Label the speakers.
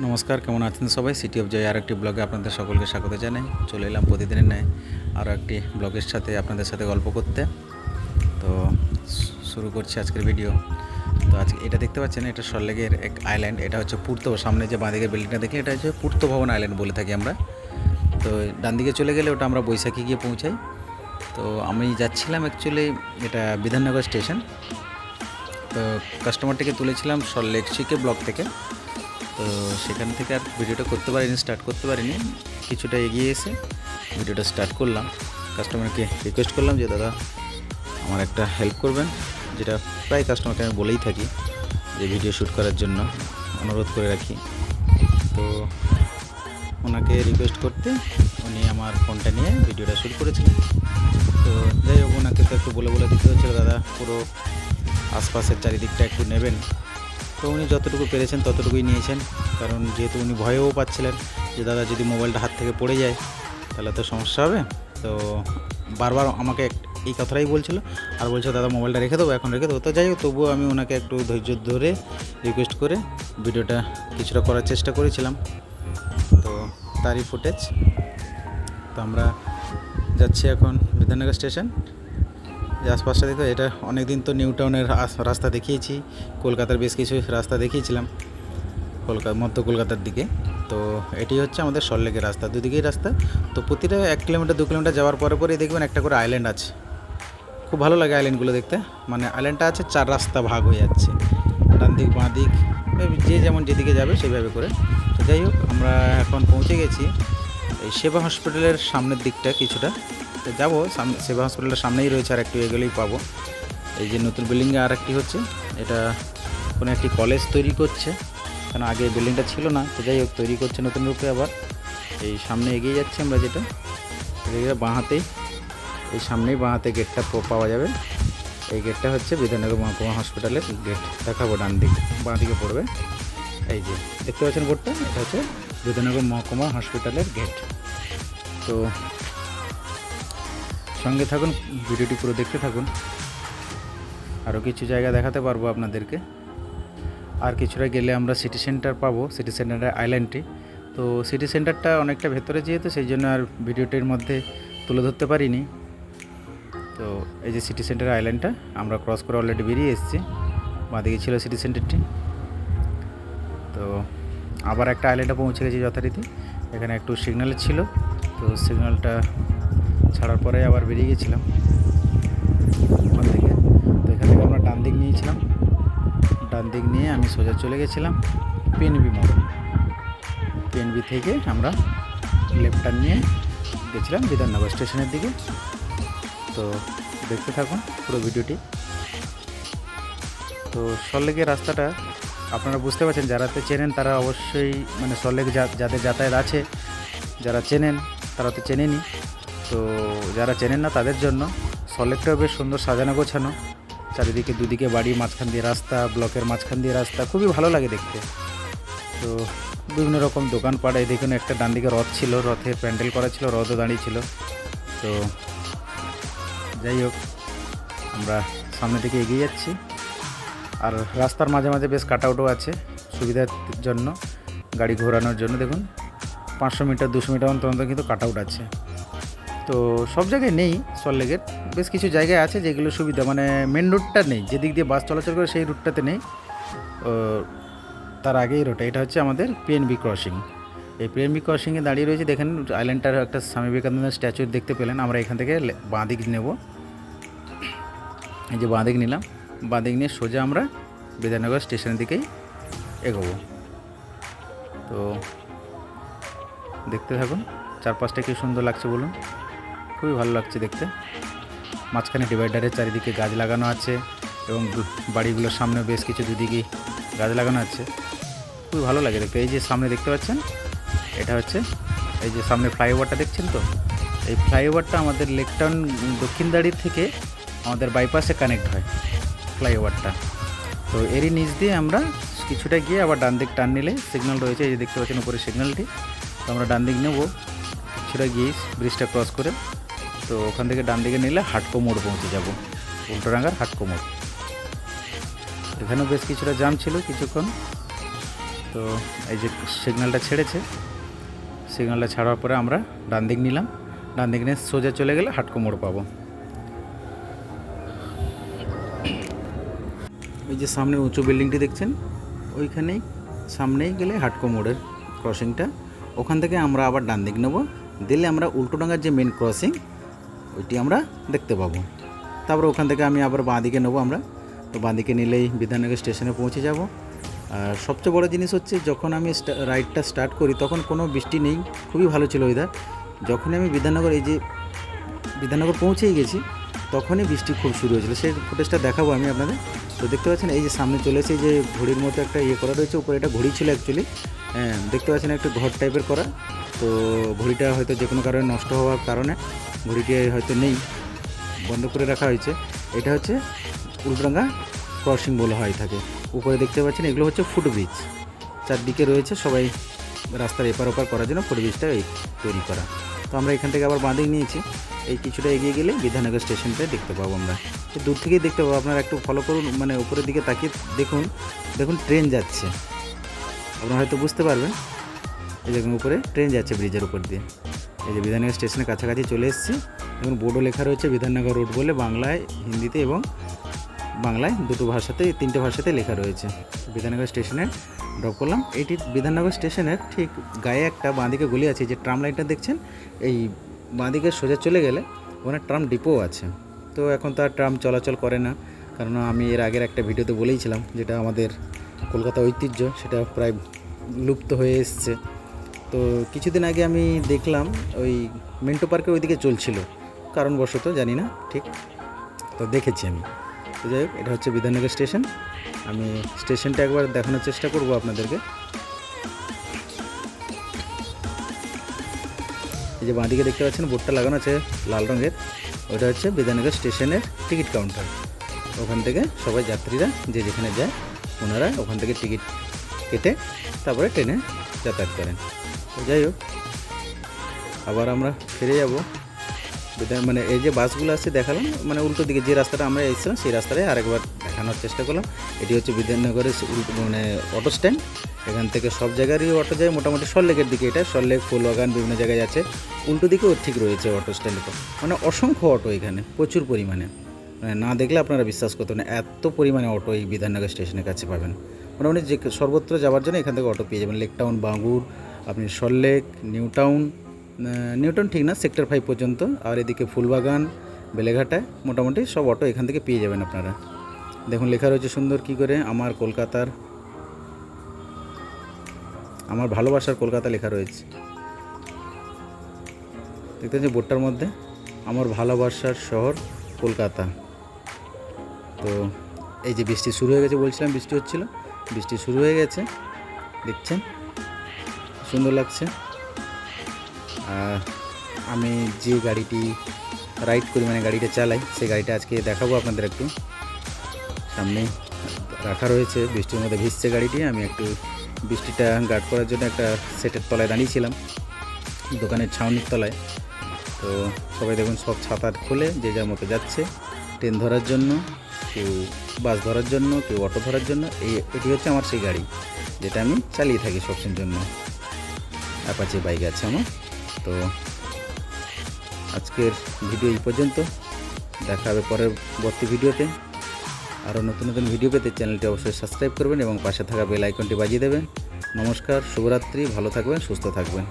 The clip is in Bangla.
Speaker 1: নমস্কার, কেমন আছেন সবাই? সিটি অফ জয় আর একটি ব্লগে আপনাদের সকলকে স্বাগত জানাই। চলে এলাম প্রতিদিনের ন্যায় আরও একটি ব্লগের সাথে আপনাদের সাথে গল্প করতে। তো শুরু করছি আজকের ভিডিও। তো আজকে এটা দেখতে পাচ্ছেন, এটা সল্টলেকের এক আইল্যান্ড। এটা হচ্ছে পূর্ত, সামনে যে বাঁদিকে বিল্ডিংটা দেখি এটা হচ্ছে পূর্ত ভবন আইল্যান্ড বলে থাকি আমরা। তো ডান দিকে চলে গেলে ওটা আমরা বৈশাখী গিয়ে পৌঁছাই। তো আমি যাচ্ছিলাম অ্যাকচুয়ালি এটা বিধাননগর স্টেশন। তো কাস্টমারটিকে তুলেছিলাম সল্টলেক সিকে ব্লক থেকে। তো সেখান থেকে আর ভিডিওটা স্টার্ট করতে পারিনি। কিছুটা এগিয়ে এসে ভিডিওটা স্টার্ট করলাম। কাস্টমারকে রিকোয়েস্ট করলাম যে দাদা আমার একটা হেল্প করবেন, যেটা প্রায় কাস্টমারকে আমি বলেই থাকি যে ভিডিও শ্যুট করার জন্য অনুরোধ করে রাখি। তো ওনাকে রিকোয়েস্ট করতে উনি আমার ফোনটা নিয়ে ভিডিওটা শ্যুট করেছিলেন। তো যাই হোক, ওনাকে তো একটু বলে দিতে হচ্ছিল দাদা পুরো আশপাশের চারিদিকটা একটু নেবেন। তো উনি যতটুকু পেরেছেন ততটুকুই নিয়েছেন, কারণ যেহেতু উনি ভয়ও পাচ্ছিলেন যে দাদা যদি মোবাইলটা হাত থেকে পড়ে যায় তাহলে তো সমস্যা হবে। তো বারবার আমাকে এই কথাটাই বলছিল, আর বলছে দাদা মোবাইলটা রেখে দেবো, এখন রেখে দেবো। তো যাই হোক, তবুও আমি ওনাকে একটু ধৈর্য ধরে রিকোয়েস্ট করে ভিডিওটা কিছুটা করার চেষ্টা করেছিলাম। তো তারই ফুটেজ। তো আমরা যাচ্ছি এখন বিধাননগর স্টেশন। যে আশপাশটা দেখো, এটা অনেক দিন তো নিউ টাউনের রাস্তা দেখিয়েছি, কলকাতার বেশ কিছু রাস্তা দেখিয়েছিলাম মধ্য কলকাতার দিকে। তো এটি হচ্ছে আমাদের সল্টলেকের রাস্তা, দুদিকেই রাস্তা। তো প্রতিটা 1 কিলোমিটার 2 কিলোমিটার যাওয়ার পরেই দেখবেন একটা করে আইল্যান্ড আছে। খুব ভালো লাগে আইল্যান্ডগুলো দেখতে। মানে আইল্যান্ডটা আছে 4 রাস্তা ভাগ হয়ে যাচ্ছে, ডান দিক বাঁ দিক, যে যেমন যেদিকে যাবে সেইভাবে করে। তো যাই হোক, আমরা এখন পৌঁছে গেছি এই সেবা হসপিটালের সামনের দিকটা কিছুটা। তো যাবো সেবা হসপিটালের সামনেই রয়েছে, আর একটু এগোলেই পাবো এই যে নতুন বিল্ডিংয়ে আর একটি হচ্ছে। এটা কোনো একটি কলেজ তৈরি করছে, কারণ আগে বিল্ডিংটা ছিল না। তো যাই হোক, তৈরি করছে নতুন রূপে আবার। এই সামনে এগিয়ে যাচ্ছি আমরা, যেটা বাঁ হাতেই, এই সামনেই বাঁ হাতে গেটটা পাওয়া যাবে। এই গেটটা হচ্ছে বিধাননগর মহকুমা হসপিটালের গেট। দেখাবো ডান দিক বাঁ দিকে পড়বে, এই যে দেখতে পাচ্ছেন বোর্ডটা, এটা হচ্ছে বিধাননগর মহকুমা হসপিটালের গেট। তো সঙ্গে থাকুন, ভিডিওটি পুরো দেখতে থাকুন। আরও কিছু জায়গা দেখাতে পারবো আপনাদেরকে। আর কিছুটা গেলে আমরা সিটি সেন্টার পাবো, সিটি সেন্টারের আইল্যান্ডটি। তো সিটি সেন্টারটা অনেকটা ভেতরে যেহেতু, সেই জন্য আর ভিডিওটির মধ্যে তুলে ধরতে পারিনি। তো এই যে সিটি সেন্টার আইল্যান্ডটা আমরা ক্রস করে অলরেডি বেরিয়ে এসেছি। বাঁদিকে ছিল সিটি সেন্টারটি। তো আবার একটা আইল্যান্ডে পৌঁছে গেছি যথারীতি। এখানে একটু সিগন্যাল ছিল, তো সিগন্যালটা ছাড়ার পরে আবার বেরিয়ে গেছিলাম ওখান থেকে। তো এখান থেকে আমরা ডান দিক নিয়েছিলাম, ডান দিক নিয়ে আমি সোজা চলে গেছিলাম পিএনবি মোড়। পিএনবি থেকে আমরা লেফট টার্ন নিয়ে গেছিলাম বিধাননগর স্টেশনের দিকে। তো দেখতে থাকুন পুরো ভিডিওটি। তো সল্টলেকের রাস্তাটা আপনারা বুঝতে পারছেন, যারা তো চেনেন তারা অবশ্যই, মানে সল্টলেক যাদের যাতায়াত আছে, যারা চেনেন তারা তো চেনেনই। তো যারা চেনেন না তাদের জন্য সল্টলেকটাও বেশ সুন্দর সাজানো গোছানো, চারিদিকে দুদিকে বাড়ি, মাঝখান দিয়ে রাস্তা, ব্লকের মাঝখান দিয়ে রাস্তা, খুবই ভালো লাগে দেখতে। তো বিভিন্ন রকম দোকানপাট, এই দেখুন একটা ডান দিকে রথ ছিল, রথের প্যান্ডেল করা ছিল, রথও দাঁড়িয়ে ছিল। তো যাই হোক, আমরা সামনের দিকে এগিয়ে যাচ্ছি। আর রাস্তার মাঝে মাঝে বেশ কাটআউটও আছে সুবিধার জন্য, গাড়ি ঘোরানোর জন্য। দেখুন 500 মিটার 200 মিটার অন্তর কিন্তু কাটআউট আছে। তো সব জায়গায় নেই, সল্টলেকের বেশ কিছু জায়গায় আছে যেগুলো সুবিধা, মানে মেন রুটটা নেই, যেদিক দিয়ে বাস চলাচল করে সেই রুটটাতে নেই। তার আগেই রোডটা, এটা হচ্ছে আমাদের পিএনবি ক্রসিং। এই পিএনবি ক্রসিংয়ে দাঁড়িয়ে রয়েছে, দেখেন আইল্যান্ডটার একটা স্বামী বিবেকানন্দের স্ট্যাচু দেখতে পেলেন। আমরা এখান থেকে বাঁ দিক নেব, এই যে বাঁ দিক নিলাম, বাঁ দিক নিয়ে সোজা আমরা বিধাননগর স্টেশনের দিকেই এগোবো। তো দেখতে থাকুন, চারপাশটা কি সুন্দর লাগছে বলুন, খুবই ভালো লাগছে দেখতে। মাঝখানে ডিভাইডারের চারিদিকে গাছ লাগানো আছে, এবং বাড়িগুলোর সামনে বেশ কিছু দুদিকেই গাছ লাগানো আছে, খুবই ভালো লাগে দেখতে। এই যে সামনে দেখতে পাচ্ছেন, এটা হচ্ছে এই যে সামনে ফ্লাইওভারটা দেখছেন, তো এই ফ্লাইওভারটা আমাদের লেকটাউন দক্ষিণদাড়ি থেকে আমাদের বাইপাসে কানেক্ট হয় ফ্লাইওভারটা। তো এরই নিচ দিয়ে আমরা কিছুটা গিয়ে আবার ডান দিক টার্ন নিলে সিগন্যাল রয়েছে, এই যে দেখতে পাচ্ছেন উপরে সিগন্যালটি। তো আমরা ডান দিক নেব কিছুটা গিয়ে ব্রিজটা ক্রস করে। তো ওখান থেকে ডান দিকে নিলে হাটকো মোড় পৌঁছে যাব, উল্টোডাঙ্গার হাটকো মোড়। এখানেও বেশ কিছুটা জাম ছিল কিছুক্ষণ। তো এই যে সিগন্যালটা ছেড়েছে, সিগন্যালটা ছাড়ার পরে আমরা ডান দিক নিলাম, ডান দিক নিয়ে সোজা চলে গেলে হাটকো মোড় পাবো। ওই যে সামনে উঁচু বিল্ডিংটি দেখছেন, ওইখানেই সামনেই গেলে হাটকো মোড়ের ক্রসিংটা, ওখান থেকে আমরা আবার ডান দিক নেব, দিলে আমরা উল্টোডাঙ্গার যে মেন ক্রসিং ওইটি আমরা দেখতে পাবো। তারপরে ওখান থেকে আমি আবার বাঁ দিকে নেবো আমরা, তো বাঁ দিকে নিলেই বিধাননগর স্টেশনে পৌঁছে যাব। আর সবচেয়ে বড় জিনিস হচ্ছে, যখন আমি রাইডটা স্টার্ট করি তখন কোনো বৃষ্টি নেই, খুবই ভালো ছিল ওয়েদার। যখনই আমি বিধাননগর এই যে বিধাননগর পৌঁছেই গেছি তখনই বৃষ্টি খুব শুরু হয়েছিল, সেই ফুটেজটা দেখাবো আমি আপনাদের। তো দেখতে পাচ্ছেন এই যে সামনে চলে এসে যে ঘড়ির মতো একটা ইয়ে করা রয়েছে, উপরে এটা ঘড়ি ছিল অ্যাকচুয়ালি, হ্যাঁ দেখতে পাচ্ছেন একটা ঘর টাইপের করা। তো ঘড়িটা হয়তো যে কোনো কারণে নষ্ট হওয়ার কারণে ঘড়িটি হয়তো নেই, বন্ধ করে রাখা হয়েছে। এটা হচ্ছে উল্টোডাঙ্গা ক্রসিং বলা হয় থাকে। উপরে দেখতে পাচ্ছেন এগুলো হচ্ছে ফুটব্রিজ, চারদিকে রয়েছে সবাই রাস্তার এপার ওপার করার জন্য ফুটব্রিজটা তৈরি করা। তো আমরা এখান থেকে আবার বাঁদিক নিয়েছি, এই কিছুটা এগিয়ে গেলে বিধাননগর স্টেশনটা দেখতে পাবো আমরা, দূর থেকেই দেখতে পাবো। আপনারা একটু ফলো করুন, মানে উপরের দিকে তাকিয়ে দেখুন, দেখুন ট্রেন যাচ্ছে, আপনারা হয়তো বুঝতে পারবেন। এই দেখুন উপরে ট্রেন যাচ্ছে ব্রিজের উপর দিয়ে। এই যে বিধাননগর স্টেশনের কাছাকাছি চলে এসেছি। দেখুন বোর্ডও লেখা রয়েছে বিধাননগর রোড বলে, বাংলায়, হিন্দিতে এবং বাংলায় দুটো ভাষাতে, তিনটে ভাষাতে লেখা রয়েছে। বিধাননগর স্টেশনে ড্রপ করলাম। এটি বিধাননগর স্টেশনের ঠিক গায়ে একটা বাঁদিকে গলি আছে, যে ট্রাম লাইনটা দেখছেন, এই বাঁদিকে সোজা চলে গেলে ওখানে ট্রাম ডিপো আছে। তো এখন তো আর ট্রাম চলাচল করে না, কারণ আমি এর আগের একটা ভিডিওতে বলেইছিলাম যেটা আমাদের কলকাতা ঐতিহ্য, সেটা প্রায় লুপ্ত হয়ে এসছে। তো কিছুদিন আগে আমি দেখলাম ওই মিন্টো পার্কের ওইদিকে চলছিল, কারণবশত জানি না ঠিক, তো দেখেছি আমি। তো যাই হোক, এটা হচ্ছে বিধাননগর স্টেশন। আমি স্টেশনটা একবার দেখানোর চেষ্টা করব আপনাদেরকে। এই যে বাঁদিকে দেখতে পাচ্ছেন বোর্ডটা লাগানো আছে লাল রঙের, ওটা হচ্ছে বিধাননগর স্টেশনের টিকিট কাউন্টার। ওখান থেকে সবাই যাত্রীরা যে যেখানে যায় ওনারা ওখান থেকে টিকিট কেটে তারপরে ট্রেনে যাতায়াত করেন। তো যাই হোক, আবার আমরা ফিরে যাব। মানে এই যে বাসগুলো আছে দেখালাম, মানে উল্টো দিকে যে রাস্তাটা আমরা এসেছিলাম সেই রাস্তাটাই আরেকবার দেখানোর চেষ্টা করলাম। এটি হচ্ছে বিধাননগরের মানে অটো স্ট্যান্ড। এখান থেকে সব জায়গারই অটো যায়, মোটামুটি সল্টলেকের দিকে, এটা সল্টলেক, ফুলবাগান, বিভিন্ন জায়গায় আছে। উল্টো দিকেও ঠিক রয়েছে অটো স্ট্যান্ডে, মানে অসংখ্য অটো এখানে, প্রচুর পরিমাণে, মানে না দেখলে আপনারা বিশ্বাস করতেন না, এত পরিমাণে অটো এই বিধাননগর স্টেশনের কাছে পাবেন। মোটামুটি যে সর্বত্র যাওয়ার জন্য এখান থেকে অটো পেয়ে যাবেন। লেক টাউন, বাঙ্গুর, আপনি সল্টলেক, নিউটাউন ঠিক না, সেক্টর 5 পর্যন্ত, আর এদিকে ফুলবাগান, বেলেঘাটায় মোটামুটি সব অটো এখান থেকে পেয়ে যাবেন আপনারা। দেখুন লেখা রয়েছে সুন্দর কি করে, আমার ভালোবাসার কলকাতা লেখা রয়েছে। দেখতে পাচ্ছি বোর্ডটার মধ্যে আমার ভালোবাসার শহর কলকাতা। তো এই যে বৃষ্টি শুরু হয়ে গেছে, বলছিলাম বৃষ্টি হচ্ছিল, বৃষ্টি শুরু হয়ে গেছে, দেখছেন সুন্দর লাগছে। আমি যে গাড়িটি রাইড করি, মানে গাড়িটা চালাই, সেই গাড়িটা আজকে দেখাবো আপনাদের। একটু সামনে রাখা রয়েছে, বৃষ্টির মধ্যে ভিজছে গাড়িটি। আমি একটু বৃষ্টিটা গার্ড করার জন্য একটা সেটের তলায় দাঁড়িয়েছিলাম, দোকানের ছাউনির তলায়। তো সবাই দেখুন সব ছাতা খুলে যে যার মতো যাচ্ছে ট্রেন ধরার জন্য, কেউ বাস ধরার জন্য, কেউ অটো ধরার জন্য। এটি হচ্ছে আমার সেই গাড়ি যেটা আমি চালিয়ে থাকি সবসময়ের জন্য, অ্যাপাচি বাইক আছে আমার। তো আজকের ভিডিও এই পর্যন্ত, দেখা হবে পরবর্তী ভিডিওতে। আরও নতুন নতুন ভিডিও পেতে চ্যানেলটি অবশ্যই সাবস্ক্রাইব করবেন এবং পাশে থাকা বেল আইকনটি বাজিয়ে দেবেন। নমস্কার, শুভরাত্রি, ভালো থাকবেন, সুস্থ থাকবেন।